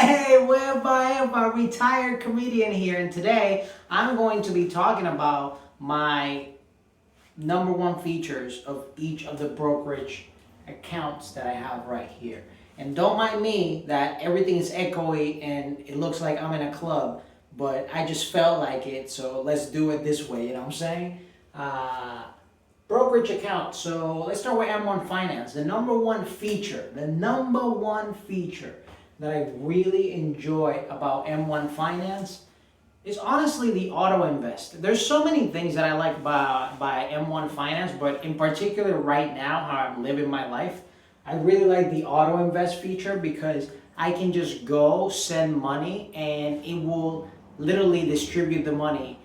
Hey, whereby retired comedian here, and today I'm going to be talking about my number one features of each of the brokerage accounts that I have right here. And don't mind me that everything is echoey and it looks like I'm in a club, but I just felt like it, so let's do it this way, you know what I'm saying? Brokerage account. So let's start with M1 Finance. The number one feature that I really enjoy about M1 Finance is honestly the auto invest. There's so many things that I like by M1 Finance, but in particular right now, how I'm living my life, I really like the auto invest feature because I can just go send money and it will literally distribute the money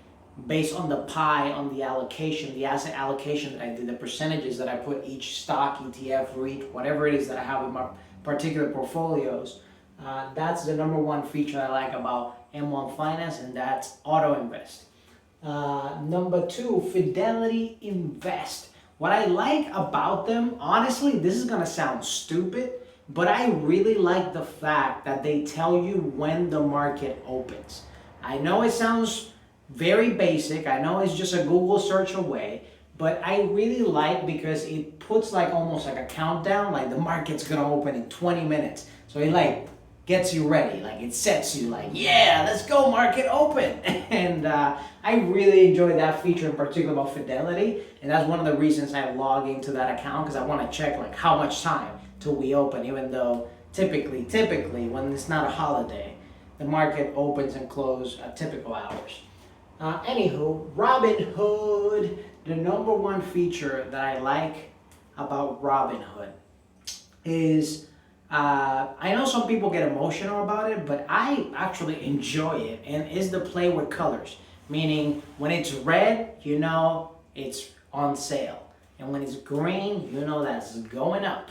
based on the pie, on the allocation, the asset allocation that I did, the percentages that I put each stock, ETF, REIT, whatever it is that I have in my particular portfolios. That's the number one feature I like about M1 Finance, and that's auto invest. Number two, Fidelity Invest. What I like about them, honestly, this is gonna sound stupid, but I really like the fact that they tell you when the market opens. I know it sounds very basic. I know it's just a Google search away, but I really like because it puts like almost like a countdown, like the market's gonna open in 20 minutes. So it like gets you ready, like it sets you like, yeah, let's go market open. And I really enjoy that feature in particular about Fidelity. And that's one of the reasons I log into that account, because I want to check like how much time till we open, even though typically when it's not a holiday, the market opens and closes at typical hours. Anywho, Robinhood, the number one feature that I like about Robinhood is, I know some people get emotional about it, but I actually enjoy it, and is the play with colors. Meaning, when it's red, you know it's on sale. And when it's green, you know that's going up.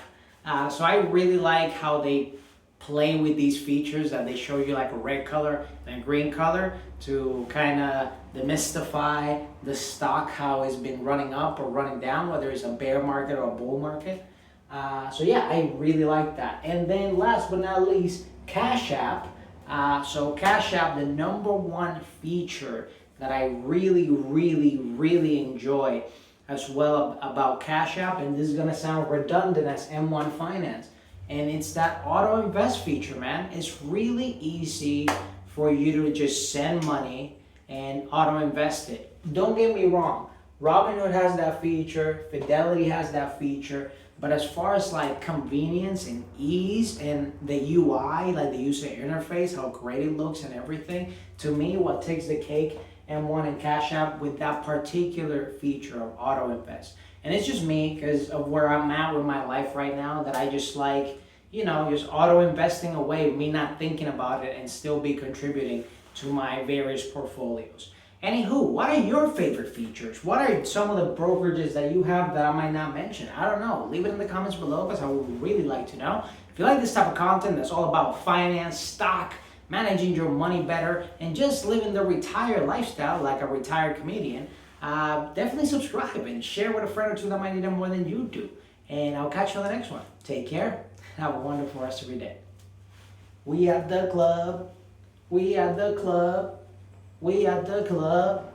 So I really like how they play with these features, that they show you like a red color and a green color to kind of demystify the stock, how it's been running up or running down, whether it's a bear market or a bull market. So yeah, I really like that. And then last but not least, Cash App. So Cash App, the number one feature that I really enjoy as well about Cash App, and this is gonna sound redundant as M1 Finance, and it's that auto invest feature, man. It's really easy for you to just send money and auto invest it. Don't get me wrong, Robinhood has that feature, Fidelity has that feature, but as far as like convenience and ease and the UI, like the user interface, how great it looks and everything, to me what takes the cake, M1 and Cash App with that particular feature of auto invest. And it's just me because of where I'm at with my life right now, that I just like, just auto investing away, me not thinking about it and still be contributing to my various portfolios. Anywho, what are your favorite features? What are some of the brokerages that you have that I might not mention? I don't know. Leave it in the comments below because I would really like to know. If you like this type of content that's all about finance, stock, managing your money better, and just living the retired lifestyle like a retired comedian, definitely subscribe and share with a friend or two that might need it more than you do. And I'll catch you on the next one. Take care. Have a wonderful rest of your day. We at the club. We at the club. We at the club.